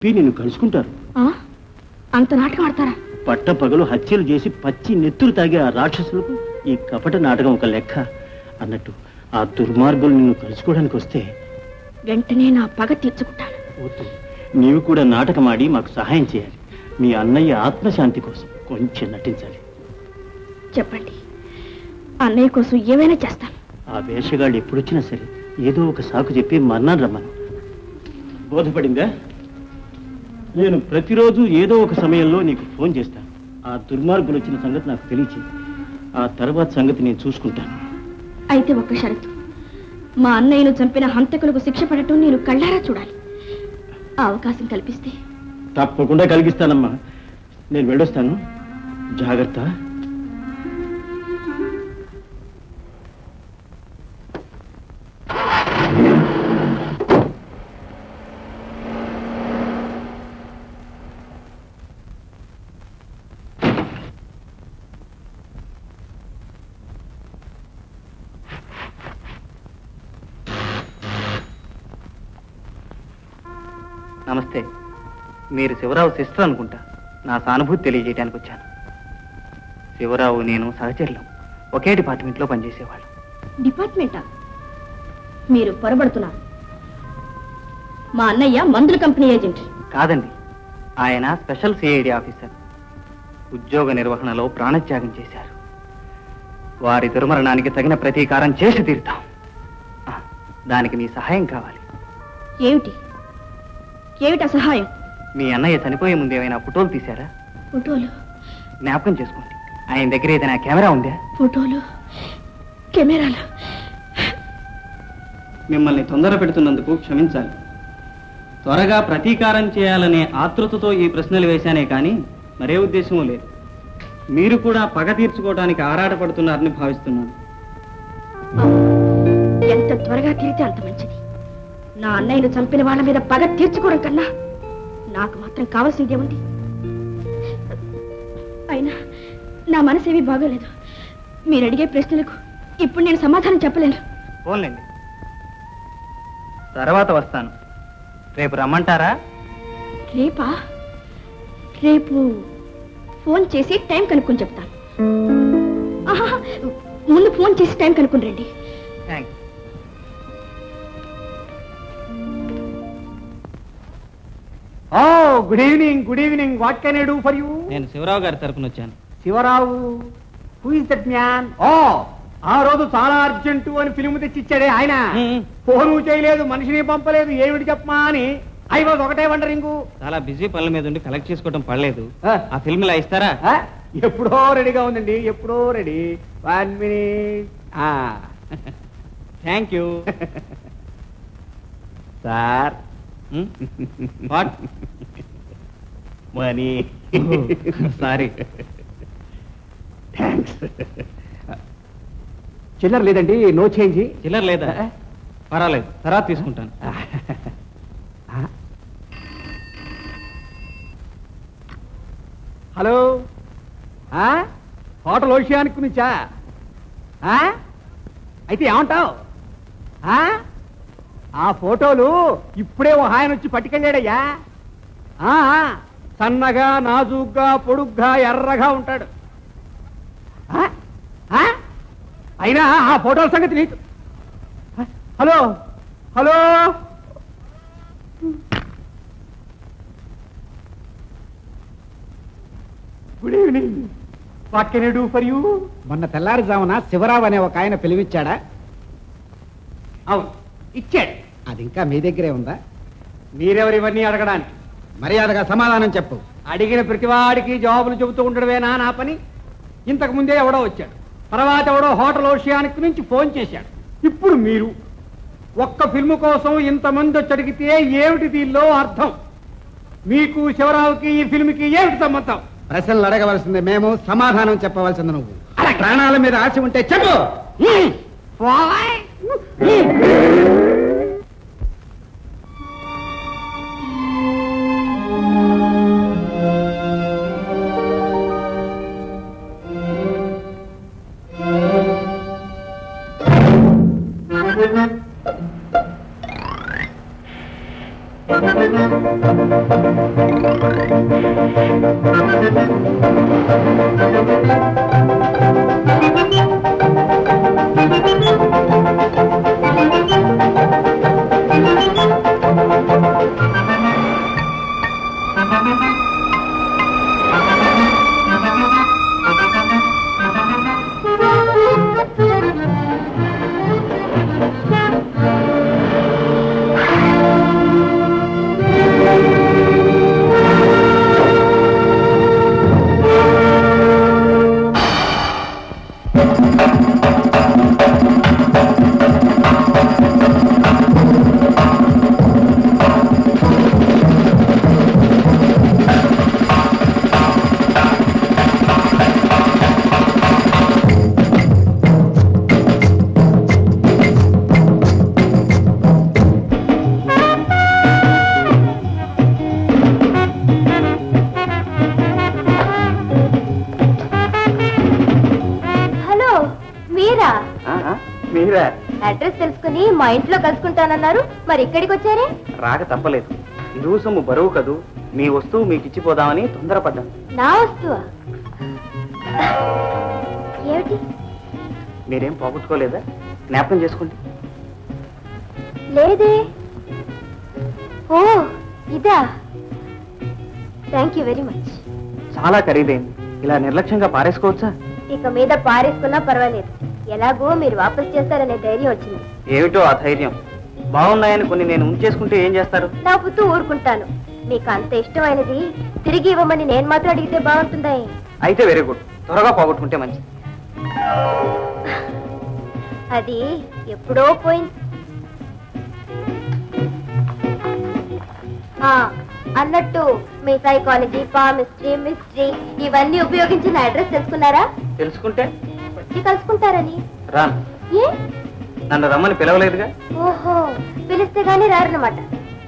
నిన్ను కలుసుకుంటారు. అంత నాటకం ఆడతారా? పట్టపగలు హత్యలు చేసి పచ్చి నెత్తురు తాగే ఆ రాక్షసులకు ఈ కపట నాటకం ఒక లెక్క అన్నట్టు ఆ దుర్మార్గులు నిన్ను కలుసుకోవడానికి వస్తే వెంటనే నా పగ తీర్చుకుంటాను. వద్దు, నీవు కూడా నాటకం ఆడి మాకు సహాయం చేయాలి. మీ అన్నయ్య ఆత్మశాంతి కోసం కొంచెం నటించాలి. చెప్పండి, అన్నయ్య కోసం ఏమైనా చేస్తాను. ఆ వేషగాళ్ళు ఎప్పుడొచ్చినా సరే ఏదో ఒక సాకు చెప్పి మన్నాను రమ్మను. బోధపడిందా? నేను ప్రతిరోజు ఏదో ఒక సమయంలో నీకు ఫోన్ చేస్తాను. ఆ దుర్మార్గులు వచ్చిన సంగతి నాకు తెలియచేయి. ఆ తర్వాత సంగతి నేను చూసుకుంటాను. అయితే ఒక్క షరతు, మా అన్నయ్యను చంపిన హంతకులకు శిక్ష పడటం నేను కళ్ళారా చూడాలి. ఆ అవకాశం కల్పిస్తే తప్పకుండా కలిగిస్తానమ్మా. నేను వెళ్ళొస్తాను. జాగ్రత్త. నమస్తే. మీరు శివరావు సిస్టర్ అనుకుంటా. నా సానుభూతి తెలియజేయడానికి వచ్చాను. శివరావు నేను సహచరులు, ఒకే డిపార్ట్మెంట్లో పనిచేసేవాళ్ళు. డిపార్ట్మెంటా? మీరు పొరబడుతున్నారు. మా అన్నయ్య మందుల కంపెనీ ఏజెంట్. కాదండి, ఆయన స్పెషల్ సిఐడి ఆఫీసర్. ఉద్యోగ నిర్వహణలో ప్రాణత్యాగం చేశారు. వారి దుర్మరణానికి తగిన ప్రతీకారం చేసి తీరుతాం. దానికి మీ సహాయం కావాలి. ఏమిటా సహాయం? మీ అన్నయ్య చనిపోయే ముందు ఏమైనా ఫోటోలు తీశారా? ఫోటోలు? జ్ఞాపకం చేసుకోండి. ఆయన దగ్గర ఏదైనా కెమెరా ఉందా? ఫోటోలు, కెమెరాలు. మిమ్మల్ని తొందర పెడుతున్నందుకు క్షమించాలి. త్వరగా ప్రతీకారం చేయాలనే ఆతృతతో ఈ ప్రశ్నలు వేశానే కానీ మరే ఉద్దేశమూ లేదు. మీరు కూడా పగ తీర్చుకోవడానికి ఆరాటపడుతున్నారని భావిస్తున్నాను. ఎంత త్వరగా తీరితే అంత మంచిది. నా అన్నయ్యను చంపిన వాళ్ళ మీద పగ తీర్చుకోవడం కన్నా నాకు మాత్రం కావాల్సిందేముంది? అయినా నా మనసేమీ బాగోలేదు. మీరు అడిగే ప్రశ్నలకు ఇప్పుడు నేను సమాధానం చెప్పలేను. ఫోన్లేండి, తర్వాత వస్తాను. రేపు రమ్మంటారా? రేపా? రేపు ఫోన్ చేసి టైం కనుక్కొని చెప్తాను. ముందు ఫోన్ చేసి టైం కనుక్కొని రండి. Thanks. Good evening. Good evening. What can I do for you? నేను శివరావు గారి తరపున వచ్చాను. Shivarao? Who is that man? ఆ రోజు చాలా అర్జెంటు అని ఫిలిం తెచ్చిచ్చాడే ఆయన. ఫోను చేయలేదు, మనిషిని పంపలేదు, ఏమిటి చెప్పమా అని. ఐ వాజ్ ఒకటే వండరింగు. చాలా బిజీ పనుల మీద ఉండి కలెక్ట్ చేసుకోవడం పడలేదు. ఆ ఫిల్మ్ ఇలా ఇస్తారా? ఎప్పుడో రెడీగా ఉందండి, ఎప్పుడో ready. 1 minute. Thank you sir. What? Money. Sorry. Thanks. చిల్లర లేదండి, నో చేంజ్. చిల్లర లేదా? పర్వాలేదు, తర్వాత తీసుకుంటాను. హలో, హోటల్ ఓషియానిక్ నుంచా? అయితే ఏమంటావు? ఆ ఫోటోలు ఇప్పుడే ఓ ఆయన వచ్చి పట్టుకెళ్ళాడయ్యా. సన్నగా, నాజూగ్గా, పొడుగ్గా, ఎర్రగా ఉంటాడు. అయినా ఆ ఫోటోల సంగతి నీకు. Hello hello, good evening. What can I do for you? మొన్న తెల్లారుజామున శివరావు అనే ఒక ఆయన పిలివిచ్చాడా? అవును, ఇచ్చాడు. అది ఇంకా మీ దగ్గరే ఉందా? మీరెవరివన్నీ అడగడానికి? మర్యాదగా సమాధానం చెప్పు. అడిగిన ప్రతివాడికి జవాబులు చెబుతూ ఉండడమేనా నా పని? ఇంతకు ముందే ఎవడో వచ్చాడు, తర్వాత ఎవడో హోటల్ ఓషియానిక్ నుంచి ఫోన్ చేశాడు, ఇప్పుడు మీరు. ఒక్క ఫిల్మ్ కోసం ఇంతమంది వచ్చి అడిగితే ఏమిటి దీనిలో అర్థం? మీకు శివరావుకి ఈ ఫిల్మ్కి ఏమిటి సంబంధం? ప్రశ్నలు అడగవలసింది మేము, సమాధానం చెప్పవలసింది నువ్వు. ప్రాణాల మీద ఆశ ఉంటే చెప్పు. హలో మీరా? మీరా? అడ్రస్ తెలుసుకుని మా ఇంట్లో కలుసుకుంటానన్నారు, మరి ఇక్కడికి వచ్చారే? రాక తప్పలేదు. ఇరువు సొమ్ము బరువు కదూ, మీ వస్తువు మీకు ఇచ్చిపోదామని తొందరపడ్డాను. నా వస్తువా? ఏమిటి? మీరేం పోగొట్టుకోలేదా? జ్ఞాపకం చేసుకోండి. లేదే. ఓ ఇదా? Thank you very much. చాలా ఖరీదైంది, ఇలా నిర్లక్ష్యంగా పారేసుకోవచ్చా? ఇక మీద పారేసుకున్నా పర్వాలేదు, ఎలాగో మీరు వాపస్ చేస్తారనే ధైర్యం వచ్చింది. ఏమిటో ఆ ధైర్యం? బాగున్నాయని కొన్ని నేను ఉంచేసుకుంటే ఏం చేస్తారు? నా పుత్తు ఊరుకుంటాను. మీకు అంత ఇష్టమైనది తిరిగి ఇవ్వమని నేను మాత్రం అడిగితే బాగుంటుందా? అయితే వెరీ గుడ్, త్వరగా పోగొట్టుకుంటే మంచిది. అది ఎప్పుడో పోయింది. అన్నట్టు మీ సైకాలజీ, పామిస్ట్రీ, మిస్ట్రీ ఇవన్నీ ఉపయోగించిన అడ్రస్ తెలుసుకున్నారా? తెలుసుకుంటే వచ్చి కలుసుకుంటారని. రాను. ఏ? నన్ను రమ్మని పిలవలేదుగా. ఓహో, పిలిస్తే గానీ రారన్నమాట.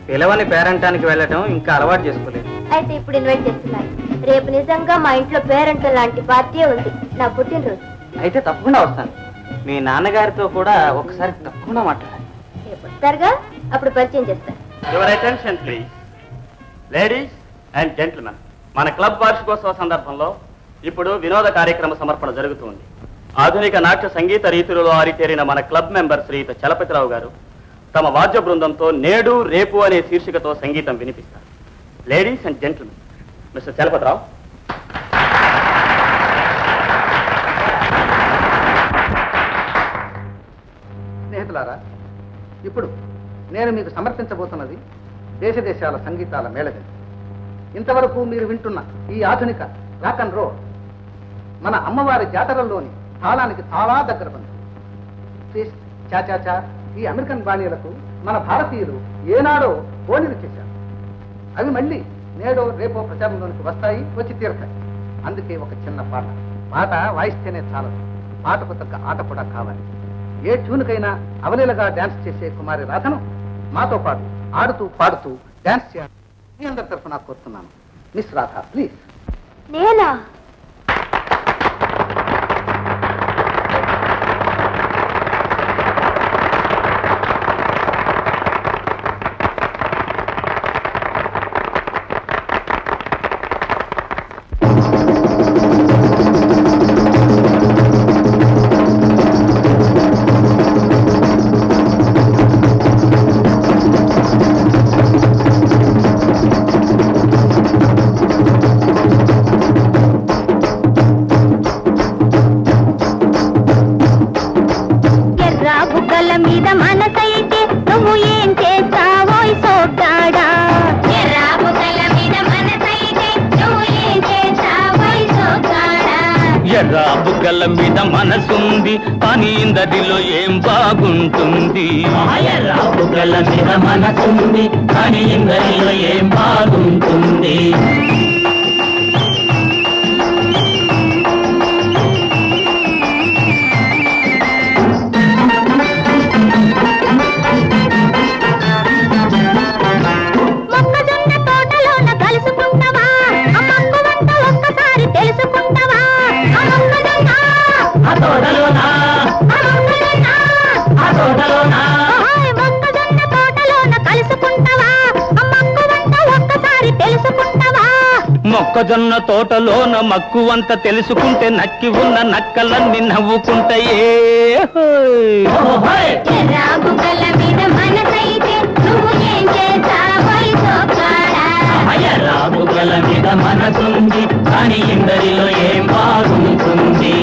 పిలవని పేరంటానికి వెళ్ళటం ఇంకా అలవాటు చేసుకోలేదు. అయితే ఇప్పుడు ఇన్వైట్ చేస్తున్నారు. రేపు నిజంగా మా ఇంట్లో పేరెంట్ లాంటి పార్టీ ఉంది, నా పుట్టినరోజు. అయితే తప్పకుండా వస్తాను. మీ నాన్నగారితో కూడా ఒకసారి తప్పకుండా మాట్లాడాలి. రేపు వస్తారుగా, అప్పుడు పరిచయం చేస్తారు. Your attention please. Ladies and gentlemen, మన క్లబ్ వార్షికోత్సవ సందర్భంలో ఇప్పుడు వినోద కార్యక్రమ సమర్పణ జరుగుతుంది. ఆధునిక నాట్య సంగీత రీతులలో ఆరితేరిన మన క్లబ్ మెంబర్ శ్రీయుత చలపతిరావు గారు తమ వాద్య బృందంతో నేడు రేపు అనే శీర్షికతో సంగీతం వినిపిస్తారు. Ladies and gentlemen, mister Chalapathirao. స్నేహితులారా, ఇప్పుడు నేను మీకు సమర్పించబోతున్నది దేశ దేశాల సంగీతాల మేళవింపు. ఇంతవరకు మీరు వింటున్న ఈ ఆధునిక రాక్ అండ్ రోల్ మన అమ్మవారి జాతరల్లోని తాళానికి చాలా దగ్గర బంధువు. ట్విస్ట్, చాచాచా ఈ అమెరికన్ బాణీలకు మన భారతీయులు ఏనాడో పోలిలు చేశారు. అవి మళ్ళీ నేడో రేపో ప్రచారంలోనికి వస్తాయి, వచ్చి తీరతాయి. అందుకే ఒక చిన్న పాట వాయిస్తేనే చాలదు, పాటకు తగ్గ ఆట కూడా కావాలి. ఏ ట్యూన్కైనా అవలీలగా డాన్స్ చేసే కుమారి రాధను మాతో పాటు ఆడుతూ పాడుతూ డాన్స్ చేయాలి మీ అందరి తరఫున కోరుతున్నాను. Miss Radha please. నేనా? ఎర్ర బుగ్గల మీద మనసుంది, కానీ ఇందరిలో ఏం బాగుంటుంది? ఎర్ర బుగ్గల మీద మనసుంది, కానీ ఇందరిలో ఏం బాగుంటుంది? ఒక్కసారి మొక్కజొన్న తోటలోన మక్కువంత తెలుసుకుంటే నక్కి ఉన్న నక్కలన్నీ నవ్వుకుంటాయే రాబుకల మీద మనసైతే నువ్వు ఏం చేస్తావోయ్ సోకాడా? రాబుగల మీద మనసుంది కానీ ఇందరిలో ఏం బాగుంటుంది